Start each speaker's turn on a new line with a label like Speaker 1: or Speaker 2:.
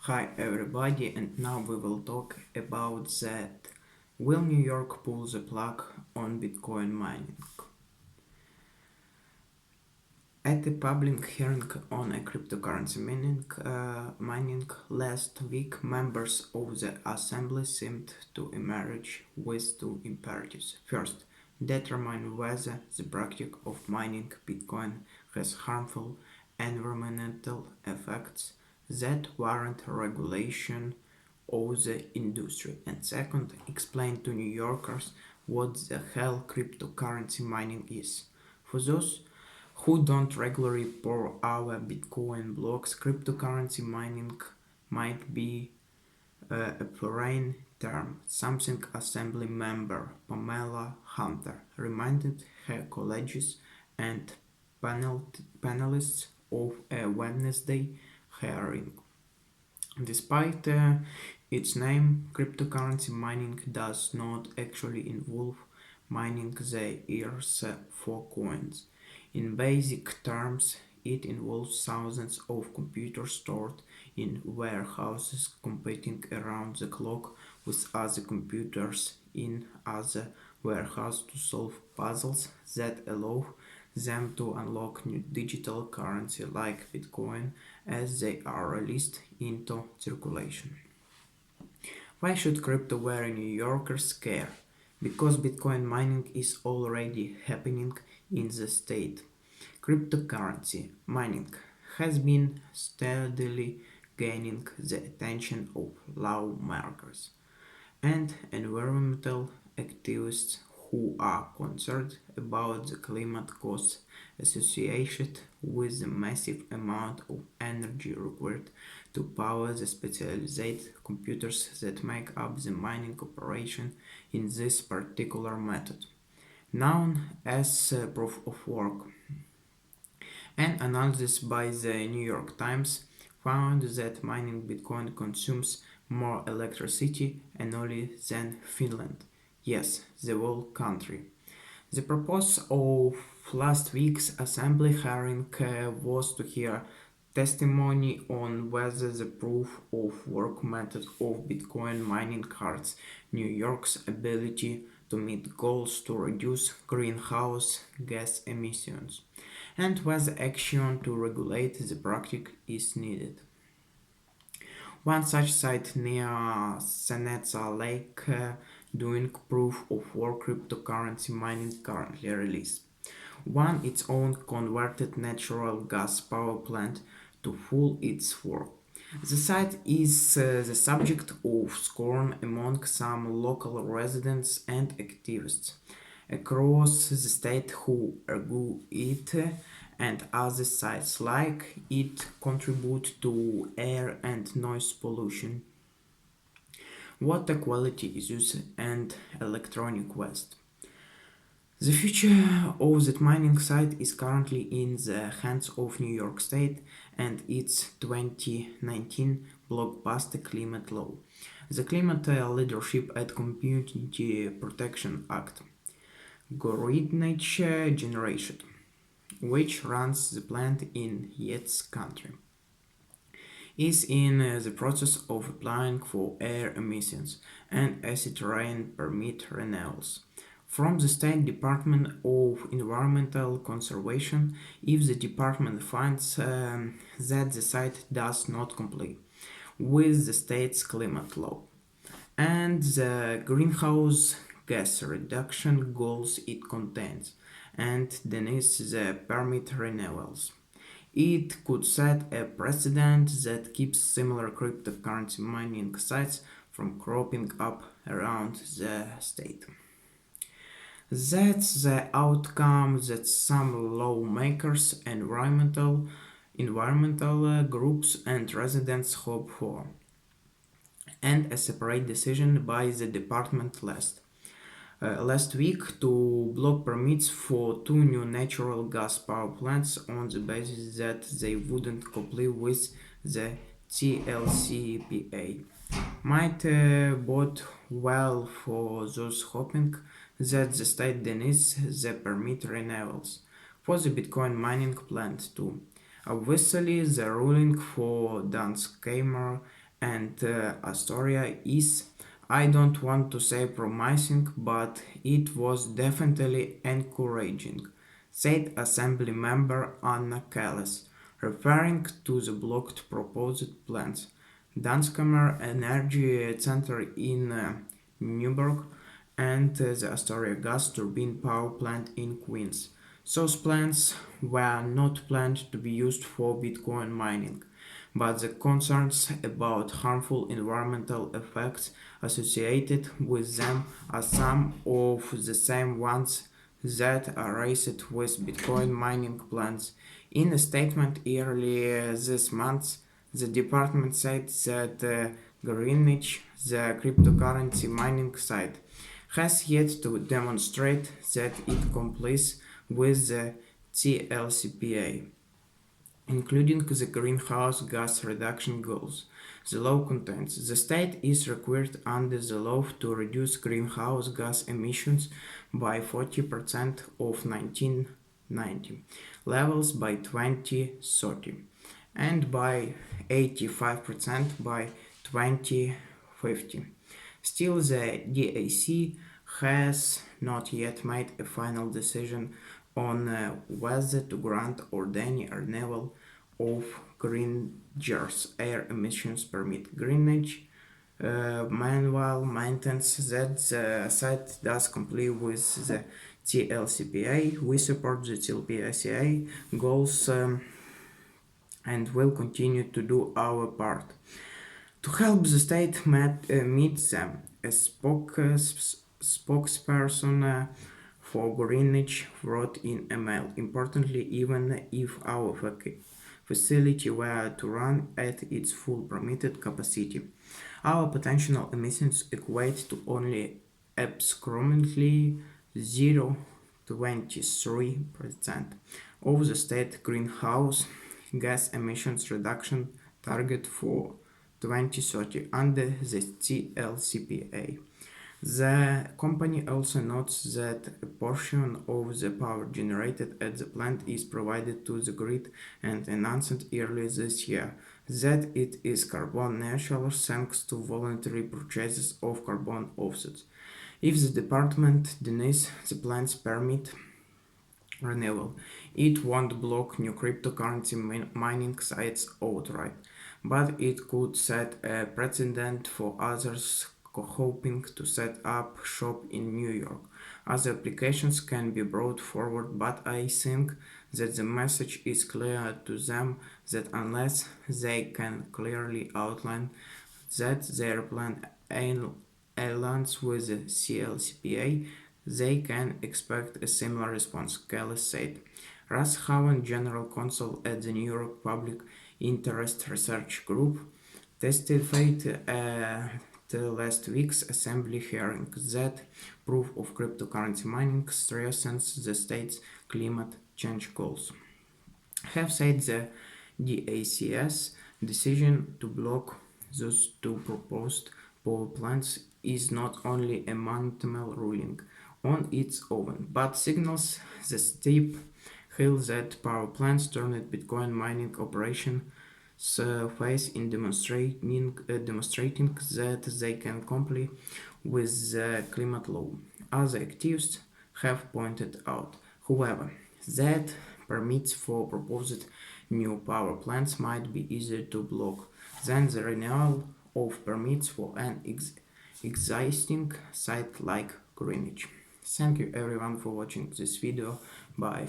Speaker 1: Hi everybody, and now we will talk about that. Will New York pull the plug on Bitcoin mining? At a public hearing on a cryptocurrency mining last week, members of the assembly seemed to emerge with two imperatives. First, determine whether the practice of mining Bitcoin has harmful environmental effects that warrant regulation of the industry. And second, explain to New Yorkers what the hell cryptocurrency mining is. For those who don't regularly pour our Bitcoin blocks, cryptocurrency mining might be a foreign term, something Assembly member Pamela Hunter reminded her colleagues and panelists of a Wednesday hearing. Despite its name, cryptocurrency mining does not actually involve mining the earth for coins. In basic terms, it involves thousands of computers stored in warehouses competing around the clock with other computers in other warehouses to solve puzzles that allow them to unlock new digital currency like Bitcoin as they are released into circulation. Why should crypto-weary New Yorkers care? Because Bitcoin mining is already happening in the state. Cryptocurrency mining has been steadily gaining the attention of lawmakers and environmental activists who are concerned about the climate costs associated with the massive amount of energy required to power the specialized computers that make up the mining operation in this particular method, known as proof of work. An analysis by the New York Times found that mining Bitcoin consumes more electricity annually than Finland. Yes, the whole country. The purpose of last week's assembly hearing was to hear testimony on whether the proof of work method of Bitcoin mining hurts New York's ability to meet goals to reduce greenhouse gas emissions, and whether action to regulate the practice is needed. One such site near Senetsa Lake doing proof of work cryptocurrency mining currently released. One its own converted natural gas power plant to full its work. The site is the subject of scorn among some local residents and activists across the state who argue it and other sites like it contribute to air and noise pollution, water quality issues, and electronic waste. The future of that mining site is currently in the hands of New York State and its 2019 blockbuster climate law, the Climate Leadership and Community Protection Act, Greenwich generation, which runs the plant in Yates County, is in the process of applying for air emissions and acid rain permit renewals from the State Department of Environmental Conservation if the department finds that the site does not comply with the state's climate law and the greenhouse gas reduction goals it contains, and denies the permit renewals. It could set a precedent that keeps similar cryptocurrency mining sites from cropping up around the state. That's the outcome that some lawmakers, environmental groups, and residents hope for, and a separate decision by the department last week to block permits for two new natural gas power plants on the basis that they wouldn't comply with the TLCPA might bode well for those hoping that the state denies the permit renewals for the Bitcoin mining plant too. Obviously, the ruling for Dan Skamer and Astoria is, I don't want to say promising, but it was definitely encouraging, said Assembly member Anna Kalles, referring to the blocked proposed plans. Danskamer Energy Center in Newburgh and the Astoria gas turbine power plant in Queens. Those plants were not planned to be used for Bitcoin mining, but the concerns about harmful environmental effects associated with them are some of the same ones that are raised with Bitcoin mining plans. In a statement earlier this month, the department said that Greenwich, the cryptocurrency mining site, has yet to demonstrate that it complies with the TLCPA, including the greenhouse gas reduction goals. The law contains the state is required under the law to reduce greenhouse gas emissions by 40% of 1990 levels by 2030 and by 85% by 2050. Still, the DAC has not yet made a final decision on whether to grant or deny a renewal of Greenwichs air emissions permit. Greenwich meanwhile maintains that the site does comply with the TLCPA. We support the TLCPA goals and will continue to do our part. To help the state meet them, a spokesperson for Greenwich wrote in a mail. Importantly, even if our facility were to run at its full permitted capacity, our potential emissions equate to only approximately 0.23% of the state greenhouse gas emissions reduction target for 2030 under the TLCPA. The company also notes that a portion of the power generated at the plant is provided to the grid and announced earlier this year that it is carbon neutral thanks to voluntary purchases of carbon offsets. If the department denies the plant's permit renewal, it won't block new cryptocurrency mining sites outright, but it could set a precedent for others hoping to set up shop in New York. Other applications can be brought forward, but I think that the message is clear to them that unless they can clearly outline that their plan aligns with the CLCPA, they can expect a similar response, Kelly said. Russ Haven, general counsel at the New York Public Interest Research Group, testified at last week's assembly hearing that proof of cryptocurrency mining strengthens the state's climate change goals. Have said the DAC's decision to block those two proposed power plants is not only a monumental ruling on its own, but signals the steep hill that power plants turned Bitcoin mining operation face in demonstrating that they can comply with the climate law. Other activists have pointed out, however, that permits for proposed new power plants might be easier to block than the renewal of permits for an existing site like Greenwich. Thank you everyone for watching this video. Bye.